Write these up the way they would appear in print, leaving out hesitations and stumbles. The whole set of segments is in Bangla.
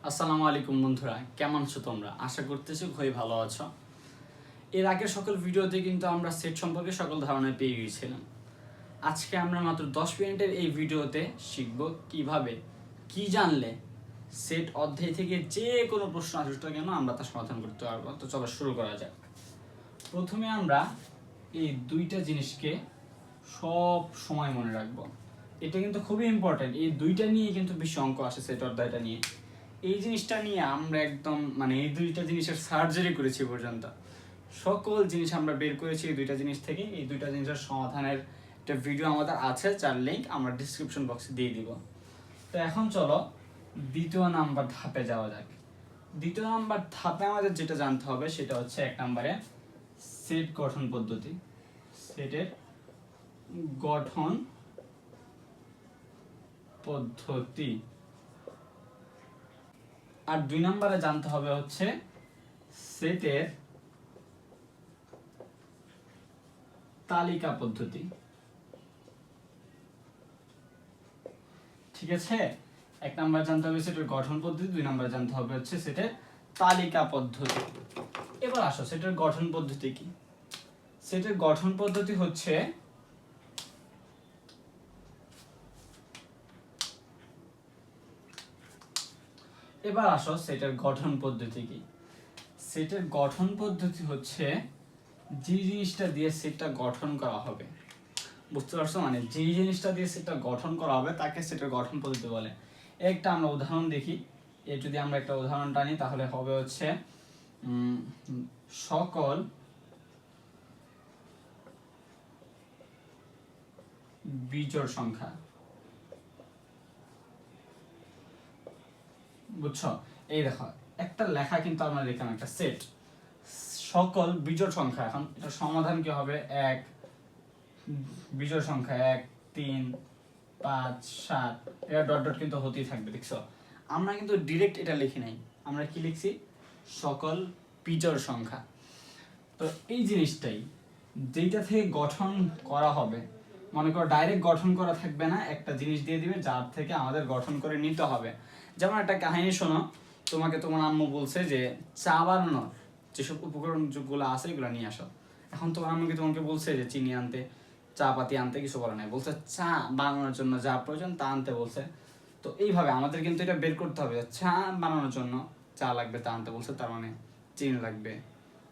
আসসালামু আলাইকুম বন্ধুরা, কেমন আছো তোমরা? আশা করতেছি খুবই ভালো আছো। এর আগের সকল ভিডিওতে কিন্তু আমরা সেট সম্পর্কে সকল ধারণা পেয়ে গিয়েছিলাম। আজকে আমরা মাত্র 10 মিনিটের এই ভিডিওতে শিখব কিভাবে কি জানলে সেট অধ্যায় থেকে যে কোনো প্রশ্ন আসুক না কেন আমরা তার সমাধান করতে পারবো। তো চলো শুরু করা যাক। প্রথমে আমরা এই দুইটা জিনিসকে সব সময় মনে রাখবো। এটা কিন্তু খুবই ইম্পর্টেন্ট। এই দুইটা নিয়ে কিন্তু বেশি অঙ্ক আসে সেট অধ্যায়টা নিয়ে। এই জিনিসটা নিয়ে আমরা একদম এই দুইটা জিনিসের সার্জারি করেছি পর্যন্ত। সকল জিনিস আমরা বের করেছি এই দুইটা জিনিস থেকে। এই দুইটা জিনিসের সমাধানের একটা ভিডিও আমাদের আছে, যার লিঙ্ক আমরা ডিসক্রিপশন বক্সে দিয়ে দিব। তো এখন চলো দ্বিতীয় নাম্বার ধাপে যাওয়া যাক। দ্বিতীয় নাম্বার ধাপে আমাদের যেটা জানতে হবে সেটা হচ্ছে 1 নম্বরে সেট গঠন পদ্ধতি। সেটের গঠন পদ্ধতি। আর 2 নম্বরে জানতে হবে হচ্ছে সেটের তালিকা পদ্ধতি। ঠিক আছে, 1 নম্বর জানতে হবে সেটের গঠন পদ্ধতি, 2 নম্বর জানতে হবে হচ্ছে সেটের তালিকা পদ্ধতি। এবার আসো সেটের গঠন পদ্ধতি কি। সেটের গঠন পদ্ধতি হচ্ছে সেটের গঠন পদ্ধতি কি। সেটের গঠন পদ্ধতি হচ্ছে যে জিনিসটা দিয়ে সেটটা গঠন করা হবে। বুঝতে পারছো? যে জিনিসটা দিয়ে সেটটা গঠন করা হবে তাকে সেটের গঠন পদ্ধতি বলে। একটা আমরা উদাহরণ দেখি। যদি আমরা একটা উদাহরণ টানি তাহলে হবে হচ্ছে সকল বিজোড় সংখ্যা। বুঝছো? এই দেখো একটা লেখা কিন্তু আমরা লিখলাম একটা সেট সকল বিজোড় সংখ্যা। এখন এটা সমাধান কি হবে? 1 বিজোড় সংখ্যা 1 3 5 7 এটা ডট ডট কিন্তু হতেই থাকবে। দেখছো আমরা কিন্তু ডিরেক্ট এটা লিখি নাই, আমরা কি লিখছি? সকল বিজোড় সংখ্যা। তো এই জিনিসটাই যেটা থেকে গঠন করা হবে, মনে করো ডাইরেক্ট গঠন করা থাকবে না, একটা জিনিস দিয়ে দিবে যার থেকে আমাদের গঠন করে নিতে হবে। যেমন একটা কাহিনী শোনো, তোমাকে তোমার আম্মু বলছে যে চা বানানোর যেসব উপকরণ যেগুলো আছে এগুলো নিয়ে আসো। এখন তোমার আম্মু কি তোমাকে বলছে যে চিনি আনতে, চা পাতি আনতে, কিছু বলে নাই, বলছে চা বানানোর জন্য যা প্রয়োজন তা আনতে বলছে। তো এইভাবে আমাদের কিন্তু এটা বের করতে হবে, চা বানানোর জন্য চা লাগবে তা আনতে বলছে, তার মানে চিনি লাগবে,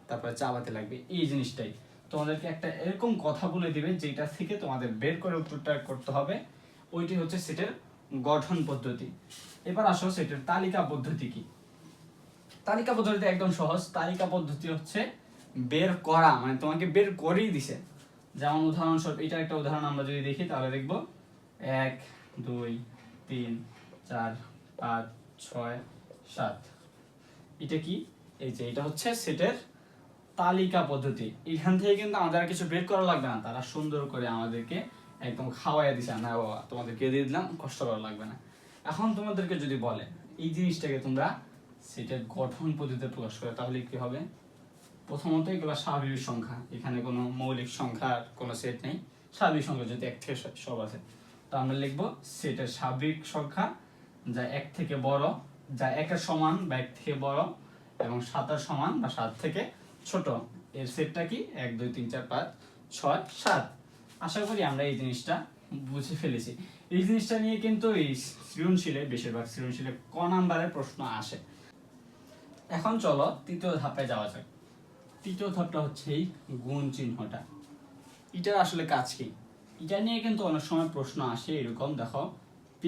তারপরে চা পাতি লাগবে। এই জিনিসটাই তোমাদেরকে একটা এরকম কথা বলে দিবে যেটা থেকে তোমাদের বের করে উত্তরটা করতে হবে। ওইটি হচ্ছে সেটের গঠন পদ্ধতি। এবার আসো সেটের তালিকা পদ্ধতি কি। তালিকা পদ্ধতি একদম সহজ। তালিকা পদ্ধতি হচ্ছে বের করা, তোমাকে বের করেই দিছে। যেমন উদাহরণস্বরূপ এটা একটা উদাহরণ আমরা যদি দেখি তাহলে দেখব 1 2 3 4 5 6 7। এটা কি? এই যে এটা হচ্ছে সেটের তালিকা পদ্ধতি। এখান থেকে কিন্তু আমাদের আর কিছু বের করা লাগবে না, তারা সুন্দর করে আমাদেরকে একদম খাওয়াইয়া দিছে। না বাবা তোমাদেরকে দিয়ে দিলাম, কষ্ট করা লাগবে না। এখন তোমাদেরকে যদি বলে এই জিনিসটাকে তোমরা সেটের গঠন পদ্ধতিতে প্রকাশ করে, তাহলে কি হবে? প্রথমত এগুলো স্বাভাবিক সংখ্যা, এখানে কোনো মৌলিক সংখ্যার কোনো সেট নেই। স্বাভাবিক সংখ্যা যদি 1 থেকে সব আছে, তো আমরা লিখবো সেটের স্বাভাবিক সংখ্যা যা 1 থেকে বড়, যা 1 এর সমান বা 1 থেকে বড় এবং 7 এর সমান বা 7 থেকে ছোট, এর সেটটা কি? 1 2 3 4 5 6 7। আশা করি আমরা এই জিনিসটা বুঝে ফেলেছি। এই জিনিসটা নিয়ে কিন্তু এই সৃজনশীলে বেশিরভাগ সৃজনশীলে ক নাম্বারের প্রশ্ন আসে। এখন চলো তৃতীয় ধাপে যাওয়া যাক। তৃতীয় ধাপটা হচ্ছে এই গুণ চিহ্নটা। এটার আসলে কাজ কি? এটা নিয়ে কিন্তু অনেক সময় প্রশ্ন আসে এরকম, দেখো p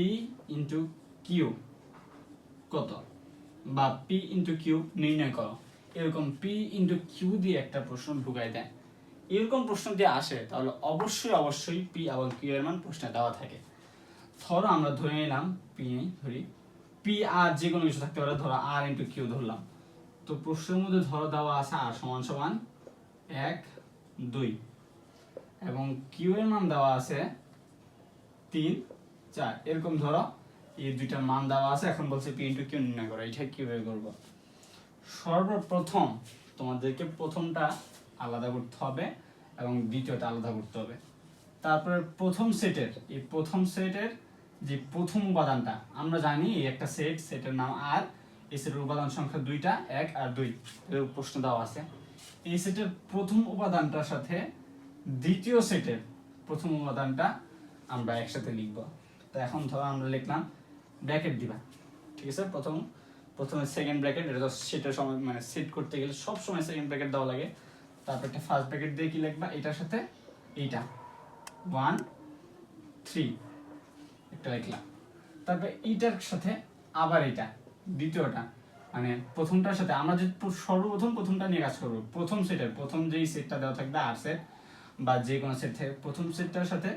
ইন্টু কিউ কত, বা p ইন্টু কিউ নির্ণয় করো, এরকম p ইন্টু কিউ দিয়ে একটা প্রশ্ন ঢুকাই দেয়। এরকম প্রশ্ন দিয়ে আসে তাহলে অবশ্যই p এবং q এর মান প্রশ্নে দেওয়া থাকে। ধরো আমরা ধরে নিলাম ধরি p আর যে কোনো কিছু থাকতে পারে, ধরো r ইন্টু কিউ ধরলাম। তো প্রশ্নের মধ্যে ধরো দেওয়া আছে r সমান সমান 1 2 এবং কিউ এর মান দেওয়া আছে 3 4। এরকম ধরো এই দুইটার মান দেওয়া আছে। এখন বলছে p ইন্টু কিউ নির্ণয় করো। এটা কিভাবে করবো? সর্বপ্রথম তোমাদেরকে প্রথমটা আলাদা করতে হবে এবং দ্বিতীয়টা আলাদা করতে হবে। তারপরে প্রথম সেটের যে প্রথম উপাদানটা আমরা জানি, একটা সেটের নাম আর, এই সেটের উপাদান সংখ্যা দুইটা, 1 আর 2 এর প্রশ্ন দেওয়া আছে। এই সেটের প্রথম উপাদানটার সাথে দ্বিতীয় সেটের প্রথম উপাদানটা আমরা একসাথে লিখব। তো এখন ধরো আমরা লিখলাম, ব্র্যাকেট দিবা, ঠিক আছে। প্রথমে সেকেন্ড ব্র্যাকেট, এটা তো সেটের সময় মানে সেট করতে গেলে সব সময় সেকেন্ড ব্র্যাকেট দেওয়া লাগে। তারপর একটা ফার্স্ট ব্র্যাকেট দিয়ে কি লিখবা, এটার সাথে এইটা 1 3 একটা লিখলাম। তারপর এইটার সাথে আবার এটা দ্বিতীয়টা, মানে প্রথমটার সাথে আমরা যে সর্বপ্রথম প্রথমটা নিয়ে কাজ করবো, প্রথম সেটের প্রথম যেই সেটটা দেওয়া থাকবে আর সেট বা যে কোনো সেট থেকে প্রথম সেটটার সাথে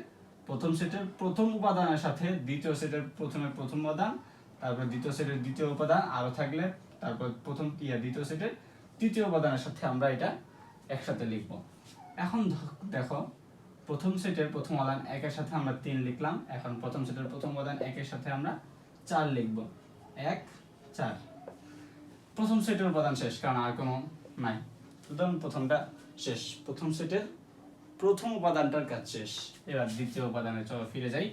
প্রথম সেটের প্রথম উপাদানের সাথে দ্বিতীয় সেটের প্রথম উপাদান, তারপর দ্বিতীয় সেটের দ্বিতীয় উপাদান আরো থাকলে তারপর দ্বিতীয় সেটের তৃতীয় উপাদানের সাথে আমরা এটা একসাথে লিখব। এখন দেখো, প্রথম সেটের প্রথম উপাদান 1 এর সাথে আমরা 3 লিখলাম, এখন প্রথম সেটের প্রথম উপাদান 1 এর সাথে আমরা 4 লিখব, 1 4। প্রথম সেটের উপাদান শেষ, কারণ আর কোনো নাই, সুতরাং প্রথমটা শেষ, প্রথম সেটের প্রথম উপাদানটার কাজ শেষ। এবার দ্বিতীয় উপাদানে চলো ফিরে যাই।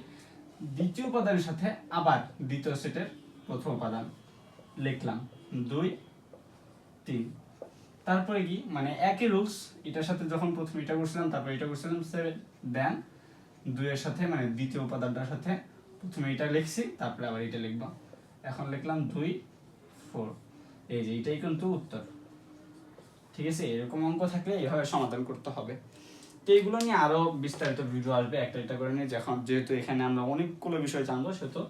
দ্বিতীয় উপাদানের সাথে আবার দ্বিতীয় সেটের প্রথম উপাদান লিখলাম, 2 3। তারপরে কি, মানে একই রুলস, এটার সাথে যখন প্রথমে এটা করছিলাম তারপর এটা করছিলাম 7, দেন 2 এর সাথে মানে দ্বিতীয় উপাদানটার সাথে প্রথমে এটা লিখছি, তারপরে আবার এটা লিখব। এখন লিখলাম 2 4, এই যে এটাই কিন্তু উত্তর, ঠিক আছে। এরকম অঙ্ক থাকলে এইভাবে সমাধান করতে হবে। তো এইগুলো নিয়ে আরো বিস্তারিত ভিডিও আসবে একটা একটা করে নিয়ে, যখন যেহেতু এখানে আমরা অনেকগুলো বিষয় জানবো, সেহেতু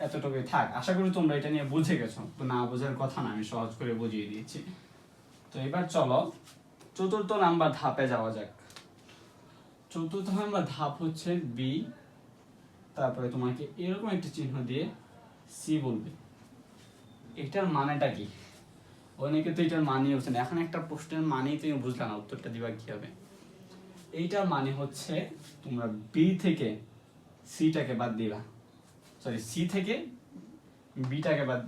এতটুকুই থাক। আশা করি তোমরা এটা নিয়ে বুঝে গেছো, তো না বোঝার কথা না, আমি সহজ করে বুঝিয়ে দিয়েছি। তো এবার চলো চতুর্থ নাম্বার ধাপে যাওয়া যাক। চতুর্থ নাম্বার ধাপ হচ্ছে বি, তারপরে তোমাকে এরকম একটা চিহ্ন দিয়ে সি বলবে। এটার মানেটা কি? অনেকে তো এটার মানেই হচ্ছে না, এখন একটা প্রশ্নের মানেই তুমি বুঝলা না, উত্তরটা দিবা কি হবে। এইটার মানে হচ্ছে তোমরা বি থেকে সিটাকে বাদ দিবা, সরি সি থেকে বিটাকে বাদ,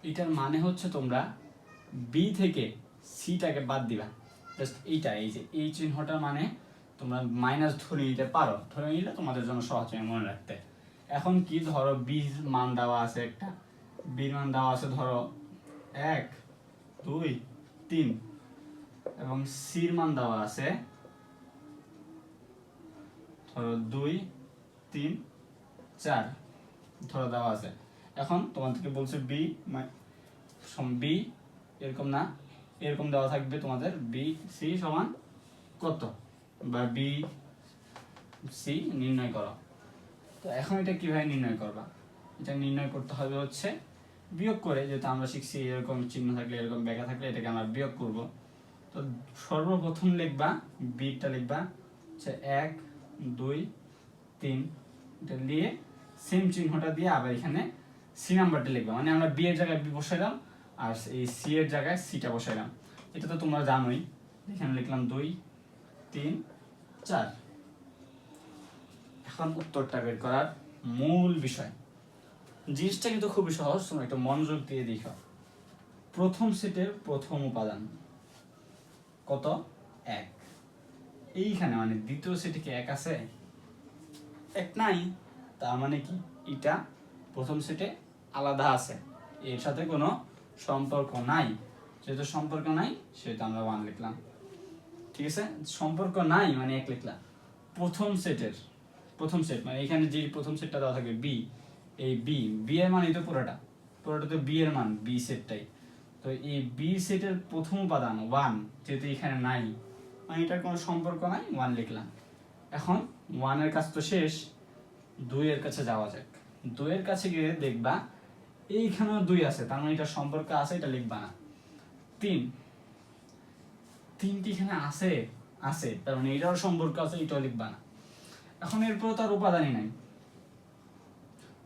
এটার মানে হচ্ছে তোমরা বি থেকে সিটাকে বাদ দিবা, জাস্ট এইটা, এই যে এই চিহ্নটার মানে তোমরা মাইনাস ধরে নিতে পারো, ধরে নিলে তোমাদের জন্য সহজ হয় মনে রাখতে। এখন কি, ধরো বির মান দেওয়া আছে, একটা বির মান দেওয়া আছে ধরো 1 2 3, এবং সির মান দেওয়া আছে ধরো 2 3 4 ধরো দেওয়া আছে। এখন তোমাদেরকে বলছে বি বি এরকম না, এরকম দেওয়া থাকবে তোমাদের বি সি সমান কত, বা বি সি নির্ণয় করো। তো এখন এটা কিভাবে নির্ণয় করবা, এটা নির্ণয় করতে হবে হচ্ছে বিয়োগ করে, যেহেতু আমরা শিখছি এরকম চিহ্ন থাকলে এরকম ব্যাখ্যা থাকলে এটাকে আমরা বিয়োগ করব। তো সর্বপ্রথম লিখবা বিটা লিখবা হচ্ছে 1 2 3, এটা দিয়ে সেম চিহ্নটা দিয়ে আবার এখানে সি নাম্বারটা লিখবা, মানে আমরা বি এর জায়গায় বি বসাইলাম আর এই সি এর জায়গায় সিটা বসাইলাম। এটা তো তোমরা জানোই, এখানে লিখলাম 2 3 4। এখন উত্তরটা বের করার মূল বিষয়, জিনিসটা কিন্তু খুবই সহজ, তোমরা একটা মনোযোগ দিয়ে দেখো। প্রথম সেটের প্রথম উপাদান কত, 1। এইখানে মানে দ্বিতীয় সেটে কি 1 আছে, 1 নাই, তার মানে কি এটা প্রথম সেটে আলাদা আছে, এর সাথে কোনো সম্পর্ক নাই। যেহেতু সম্পর্ক নাই সেটা আমরা 1 লিখলাম, ঠিক আছে। সম্পর্ক নাই মানে 1 লিখলাম। প্রথম সেটের প্রথম সেট মানে এখানে যে প্রথম সেটটা দেওয়া থাকবে বি, এই বি এর মান এই তো পুরোটা তো বি এর মান, বি সেটটাই। তো এই বি সেটের প্রথম উপাদান 1, যেহেতু এখানে নাই মানে এটার কোনো সম্পর্ক নাই, 1 লিখলাম। এখন 1 এর কাজ তো শেষ, 2 এর কাছে যাওয়া যাক। 2 এর কাছে গিয়ে দেখবা এইখানেও 2 আছে, তার মানে এটা সম্পর্ক আছে, এটা লিখবা না। 3 কি এখানে আছে, তার মানে এটাও সম্পর্ক আছে, এটাও লিখবা না। এখন এরপর তার উপাদানই নাই,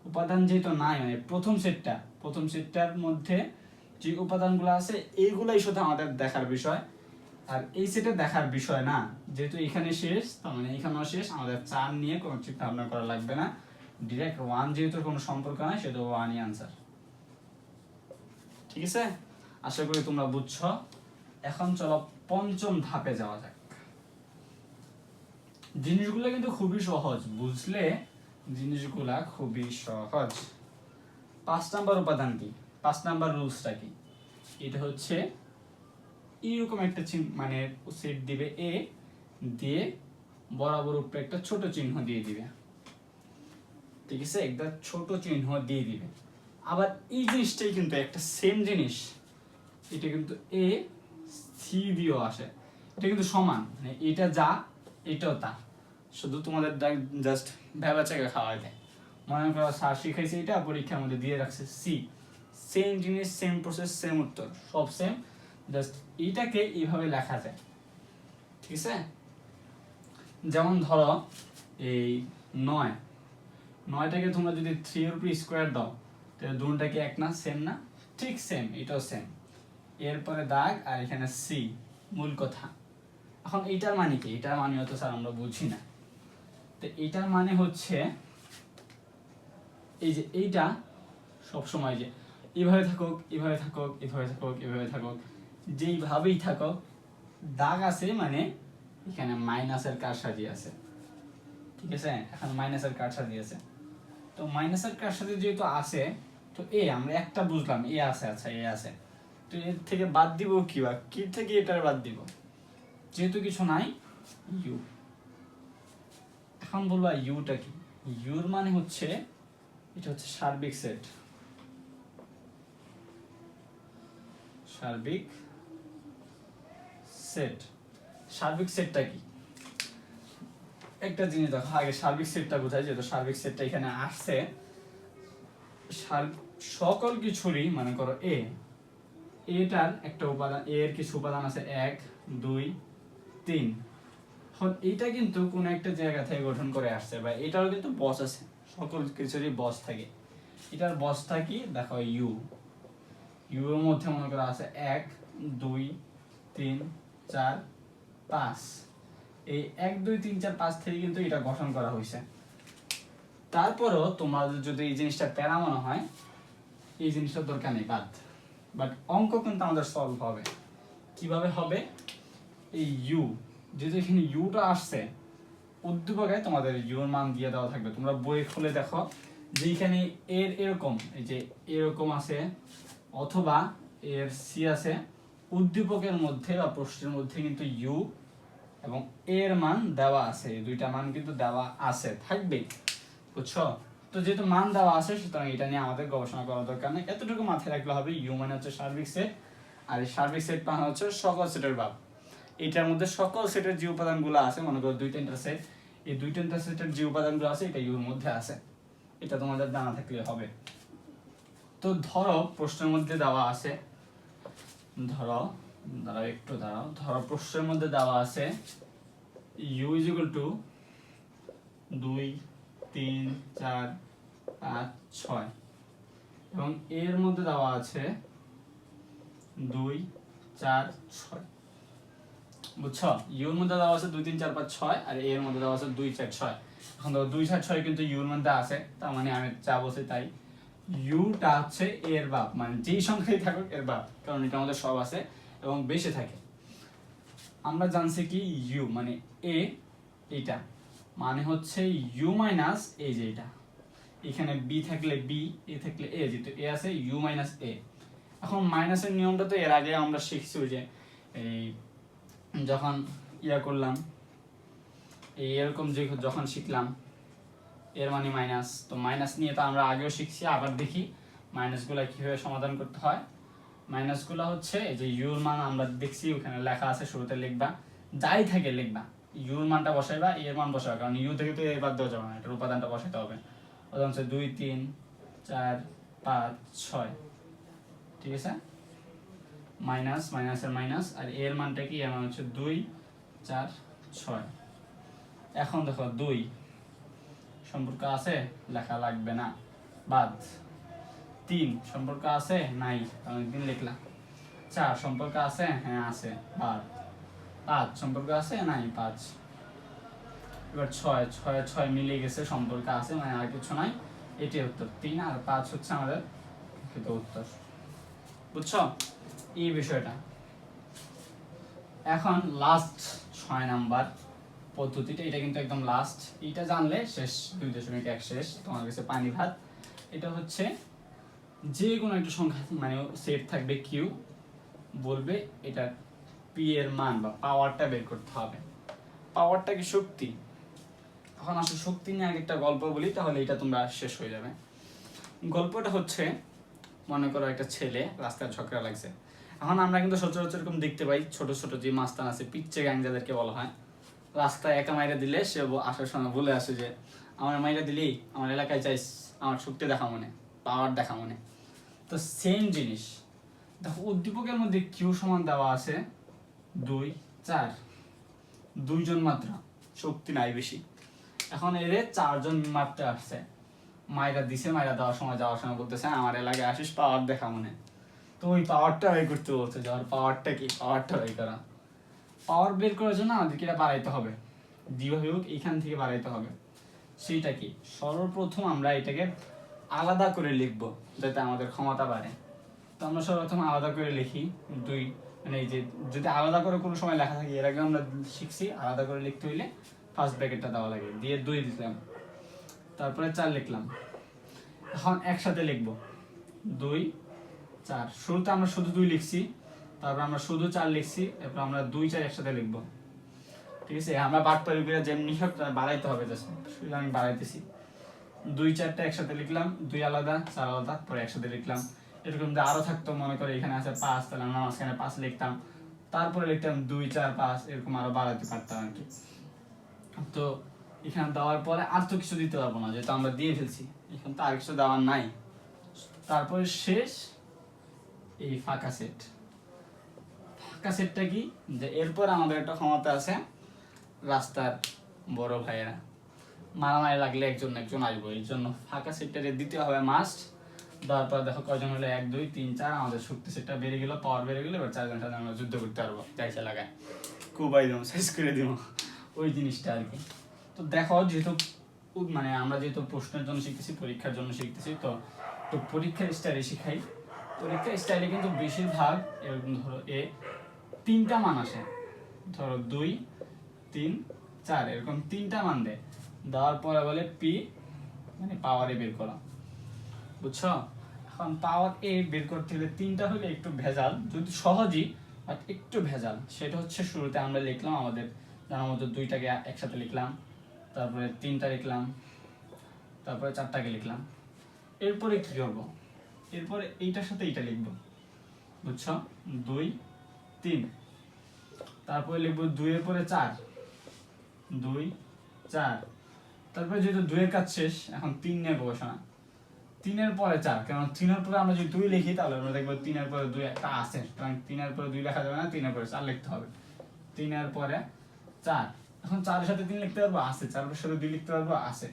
উপাদান যেহেতু নাই মানে প্রথম সেটটার মধ্যে যে উপাদানগুলো আছে এইগুলাই শুধু আমাদের দেখার বিষয়, আর এই সেটে দেখার বিষয় না। যেহেতু এখানে শেষ, তার মানে এখানেও শেষ, আমাদের 4 নিয়ে কোনো চিন্তা ভাবনা করা লাগবে না, ডিরেক্ট 1 যেহেতু কোনো সম্পর্ক নাই সেটা 1ই আনসার, ঠিক আছে। আশা করি তোমরা বুঝছো। এখন চলো পঞ্চম ধাপে যাওয়া যাক। জিনিসগুলো কিন্তু খুবই সহজ, বুঝলে জিনিসগুলা খুবই সহজ। 5 নাম্বার উপাদান কি, 5 নাম্বার রুলসটা কি, এটা হচ্ছে এইরকম একটা মানে সেট দিবে এ, দিয়ে বরাবর উপরে একটা ছোট চিহ্ন দিয়ে দিবে, ঠিক আছে, একটা ছোট চিহ্ন দিয়ে দিবে। আবার এই জিনিসটাই কিন্তু একটা সেম জিনিস, এটা কিন্তু এ সি দিয়েও আসে, এটা কিন্তু সমান, মানে এটা যা এটাও তা, শুধু তোমাদের জাস্ট ভেবা চেকে খাওয়াই দেয়। মনে করো স্যার শিখাইছে এটা, পরীক্ষার মধ্যে দিয়ে রাখছে সি, সেম জিনিস, সেম প্রসেস, সেম উত্তর, সব সেম, জাস্ট এইটাকে এইভাবে লেখা যায়, ঠিক আছে। যেমন ধরো এই 9টাকে তোমরা যদি 3 এর উপর স্কোয়ার দাও, তাহলে দুটোটা কি এক না, সেম না, ঠিক সেম, এটাও সেম। এরপরে দাগ আর এখানে সি, মূল কথা। এখন এইটার মানে কি, এটার মানে হয়তো স্যার আমরা বুঝি না, তো এইটার মানে হচ্ছে এই যে এইটা সবসময় যে এইভাবে থাকুক, এইভাবে থাকুক, এইভাবে থাকুক, এইভাবে থাকুক, যেইভাবেই থাকুক, দাগ আছে মানে এখানে মাইনাসের কারসাজি আছে, ঠিক আছে। এখন মাইনাসের কারসাজি আছে, তো মাইনাসের কারসাজি যেহেতু আছে, তো এ আমরা একটা বুঝলাম এ আছে, আচ্ছা এ আছে, তো এর থেকে বাদ দিব কি, বা কি থেকে এটার বাদ দিব, যেহেতু কিছু নাই ইউ। এখন বলবো ইউটা কি, ইউর মানে হচ্ছে এটা হচ্ছে সার্বিক সেট, সার্বিক সেট। সার্বিক সেটটা কি, একটা জিনিস দেখো আগে সার্বিক সেটটা বোঝায়, যেহেতু সার্বিক সেটটা এখানে আসছে, সকল কিছুরই মনে করো এ, এটার একটা উপাদান, এর কিছু উপাদান আছে 1 2 3, এখন এটা কিন্তু কোন একটা জায়গা থেকে গঠন করে আসছে, বা এটারও কিন্তু বস আছে, সকল কিছুরই বস থাকে। এটার বসটা কি দেখো ইউ, ইউ এর মধ্যে মনে করো আছে 1 2 3 4 5, এই 1 2 3 4 5 থেকে কিন্তু এটা গঠন করা হয়েছে। তারপরও তোমাদের যদি এই জিনিসটা প্যারা মনে হয়, এই জিনিসটার দরকার নেই, বাট অঙ্ক কিন্তু আমাদের সলভ হবে। কিভাবে হবে, এই ইউ, যেহেতু এখানে ইউটা আসছে, উদ্দীপকে তোমাদের ইউর মান দিয়ে দেওয়া থাকবে, তোমরা বই খুলে দেখো যে এখানে এর এরকম, এই যে এরকম আছে, অথবা এর সি আছে, উদ্দীপকের মধ্যে বা প্রশ্নের মধ্যে কিন্তু ইউ এবং এর মান দেওয়া আছে, এই দুইটা মান কিন্তু দেওয়া আছে, থাকবে, বুঝছো। তো যেহেতু মান দেওয়া আছে, সুতরাং এটা নিয়ে আমাদের গবেষণা করার দরকার নেই, এতটুকু মাথায় রাখলে হবে, ইউ মানে হচ্ছে সার্বিক সেট, আর এই সার্বিক সেট মানে হচ্ছে সকল সেটের ভাব। এটার মধ্যে সকল সেটের যে উপাদানগুলো আছে, মনে করো 2-3টা সেট, এই 2-3টা সেটের যে উপাদানগুলো আছে এটা ইউর মধ্যে আছে, এটা তোমাদের জানা থাকলে হবে। তো ধরো প্রশ্নের মধ্যে দেওয়া আছে, ধরো প্রশ্নের মধ্যে দেওয়া আছে u is equal to 2 3 4 5 6, এবং এর মধ্যে দেওয়া আছে 2 4 6, বুঝছো, ইউর মধ্যে দেওয়া আছে 2 3 4 5 6, আর এর মধ্যে দেওয়া আছে 2 4 6। এখন দেখো 2 4 6 কিন্তু ইউর মধ্যে আছে, তার মানে আমি যা বলছি তাই, ইউটা হচ্ছে এর বাপ, মানে যেই সংখ্যাই থাকুক এর বাপ, কারণ এটা আমাদের সব আছে এবং বেশি থাকে। আমরা জানছি কি ইউ মানে এ, এটা মানে হচ্ছে ইউ মাইনাস এ, যে এটা এখানে বি থাকলে বি, এ থাকলে এ, যেহেতু এ আছে ইউ মাইনাস এ। এখন মাইনাসের নিয়মটা তো এর আগে আমরা শিখছি, ওই যে এই যখন করলাম এই এরকম যে যখন শিখলাম এর মানে মাইনাস, তো মাইনাস নিয়ে তো আমরা আগেও শিখছি, আবার দেখি মাইনাসগুলো কিভাবে সমাধান করতে হয়। মাইনাসগুলো হচ্ছে যে ইউর মান আমরা দেখছি ওখানে লেখা আছে, শুরুতে লিখবা, যাই থাকে লিখবা, ইউর মানটা বসাইবা, এর মান বসাবা, কারণ ইউ থেকে তো এর বাদ দেওয়া যাবে না, এটার উপাদানটা বসাতে হবে। উদাহরণ হচ্ছে 2 3 4 5 6, ঠিক আছে, মাইনাস মাইনাসের মাইনাস, আর এর মানটা কি, এর মান হচ্ছে 2 4 6। এখন দেখো 2 সম্পর্ক আছে, লেখা লাগবে না, বাদ। 3 সম্পর্ক আছে, নাই, কারণ একদিন লিখলাম। 4 সম্পর্ক আছে, হ্যাঁ আছে, বাদ। 5 সম্পর্ক আছে, নাই, 5। এবার 6 6 6 মিলে গেছে, সম্পর্ক আছে, মানে আর কিছু নাই, এটাই উত্তর। 3 আর 5 হচ্ছে আমাদের উত্তর, বুঝছো এই বিষয়টা। এখন লাস্ট 6 নাম্বার পদ্ধতিটা, এটা কিন্তু একদম লাস্ট। এটা জানলে শেষ, 2.1 শেষ, তোমার কাছে পানি ভাত। এটা হচ্ছে যে কোনো একটা সংখ্যা মানে সেট থাকবে কিউ, বলবে এটা পি এর মান বা পাওয়ারটা বের করতে হবে। পাওয়ারটা কি শক্তি? এখন আসলে শক্তি নিয়ে আগে একটা গল্প বলি, তাহলে এটা তোমরা শেষ হয়ে যাবে। গল্পটা হচ্ছে, মনে করো একটা ছেলে রাস্তায় ঝগড়া লাগছে। এখন আমরা কিন্তু সচরাচর এরকম দেখতে পাই, ছোট ছোট যে মাস্তান আছে, পিচ্চে গ্যাং যাদেরকে বলা হয়, রাস্তায় একা মাইরা দিলে সে আসার সময় বলে আসে যে আমার মাইরা দিলি, আমার এলাকায় চাইস, আমার শক্তি দেখা মনে, পাওয়ার দেখা মনে। তো সেম জিনিস দেখো, উদ্দীপকের মধ্যে কিউ সমান দেওয়া আছে 2, 4, 2 জন মাত্র, শক্তি নাই বেশি। এখন এর 4 জন মারতে আসছে, মাইরা দিছে, মাইরা দেওয়ার সময় যাওয়ার সময় বলতেছে আমার এলাকায় আসিস, পাওয়ার দেখা মনে। তো ওই পাওয়ারটা বের করতে বলছে, যে পাওয়ারটা কি, পাওয়ারটা বের করা। পাওয়ার বের করার জন্য আমাদেরকে এটা বাড়াইতে হবে, যেভাবে হোক এইখান থেকে বাড়াইতে হবে। সেইটা কি, সর্বপ্রথম আমরা এটাকে আলাদা করে লিখব যাতে আমাদের ক্ষমতা বাড়ে। তো আমরা সর্বপ্রথম আলাদা করে লিখি 2, মানে এই যে যদি আলাদা করে কোনো সময় লেখা থাকে, এর আগে আমরা শিখছি আলাদা করে লিখতে হইলে ফার্স্ট ব্র্যাকেটটা দেওয়া লাগে, দিয়ে 2 লিখলাম, তারপরে 4 লিখলাম। এখন একসাথে লিখব 2, 4, শুরুতে আমরা শুধু 2 লিখছি, তারপর আমরা শুধু 4 লিখছি, এরপর আমরা 2, 4 একসাথে লিখবো। ঠিক আছে, আমরা বাটপারি করে যেমনি হোক বাড়াইতে হবে, জাস্ট শুধু আমি বাড়াইতেছি। 2, 4টা একসাথে লিখলাম, 2 আলাদা, 4 আলাদা, পরে একসাথে লিখলাম। এরকম যে আরো থাকতো, মনে করে এখানে আছে 5, তাহলে আমরা মাঝখানে 5 লিখতাম, তারপরে লিখতাম 2, 4, 5, এরকম আরো বাড়াইতে পারতাম আর কি। তো এখানে দেওয়ার পরে আর তো কিছু দিতে পারবো না, যেহেতু আমরা দিয়ে ফেলছি, এখানে তো আর কিছু দেওয়ার নাই। তারপরে শেষ এই ফাঁকা সেট। ফাঁকা সেটটা কি, যে এরপর আমাদের একটা ক্ষমতা আছে, রাস্তার বড় ভাইয়েরা মারামারি লাগলে একজন একজন আসবো, এই জন্য ফাঁকা সেটটারে দিতে হবে মাস্ট। দেওয়ার পর দেখো কয়জন হলো, 1, 2, 3, 4, আমাদের শক্তি সেটটা বেড়ে গেল, পাওয়ার বেড়ে গেলো। এবার 4 জনের সাথে আমরা যুদ্ধ করতে পারবো, চাইছে লাগায় কুবাই দেবো, শেষ করে দিব, ওই জিনিসটা আর কি। তো দেখো, যেহেতু মানে আমরা যেহেতু প্রশ্নের জন্য শিখতেছি, পরীক্ষার জন্য শিখতেছি, তো পরীক্ষার স্টাইলে শিখাই। পরীক্ষার স্টাইলে কিন্তু বেশিরভাগ এরকম ধরো 3টা মান আসে, ধরো 2, 3, 4, এরকম 3টা মান দেয়, দেওয়ার পরে বলে পি মানে পাওয়ার এ বের করা, বুঝছো? এখন পাওয়ার এ বের করতে হলে 3টা হলে একটু ভেজাল, যদি সহজই বাট একটু ভেজাল। সেটা হচ্ছে শুরুতে আমরা লিখলাম আমাদের জানার মতো 2টাকে একসাথে লিখলাম, তারপরে 3টা লিখলাম, তারপরে 4টাকে লিখলাম। এরপরে কি করবো, এরপরে এইটার সাথে এইটা লিখবো, বুঝছো? 2, 3, তারপরে লিখবো 2 এর পরে 4, 2, 4, তারপরে যেহেতু 2 এর কাজ শেষ, এখন 3 নিয়ে গবেষণা। 3 এর পরে 4, কারণ 3 এর পরে আমরা যদি 2 লিখি তাহলে আমরা দেখবো 3 এর পরে 2 একটা আছে, কারণ 3 এর পরে 2 লেখা যাবে না, 3 এর পরে 4 লিখতে হবে। 3 এর পরে 4, এখন 4 এর সাথে 3 লিখতে পারবো, আছে। 4 এর সাথে 2 লিখতে পারবো, আছে।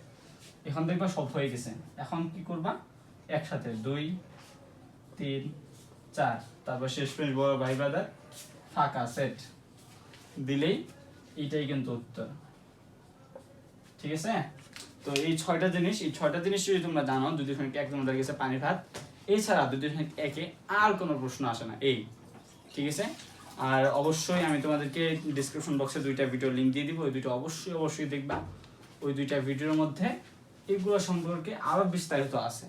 এখন দেখবা সব হয়ে গেছে। এখন কি করবা, একসাথে 2, 3, 4, তারপর শেষ পেজ বড় ভাই ব্রাদার ফাঁকা সেট দিলেই এইটাই কিন্তু উত্তর। ঠিক আছে, তো এই 6টা জিনিস, এই 6টা জিনিস যদি তোমরা জানো, 2.1 তোমাদের কাছে পানি ভাত। এছাড়া 2.1 আর কোনো প্রশ্ন আসে না এই, ঠিক আছে? আর অবশ্যই আমি তোমাদেরকে ডিসক্রিপশন বক্সে 2টা ভিডিও লিংক দিয়ে দিব, ওই 2টা অবশ্যই দেখবা। ওই 2টা ভিডিওর মধ্যে এইগুলো সম্পর্কে আরো বিস্তারিত আছে,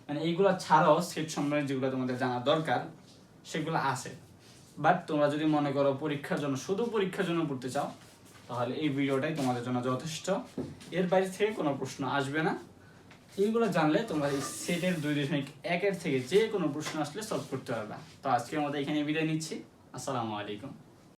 মানে এইগুলো ছাড়াও সেট সম্পর্কে যেগুলো তোমাদের জানা দরকার সেগুলো আছে। বাট তোমরা যদি মনে করো পরীক্ষার জন্য, শুধু পরীক্ষার জন্য পড়তে চাও, তাহলে এই ভিডিওটাই তোমাদের জন্য যথেষ্ট। এর বাইরে থেকে কোনো প্রশ্ন আসবে না। এইগুলো জানলে তোমরা এই সেটের 2.1 এর থেকে যে কোনো প্রশ্ন আসলে সলভ করতে পারবে। তো আজকের মতো এখানে বিদায় নিচ্ছি। আসসালামু আলাইকুম।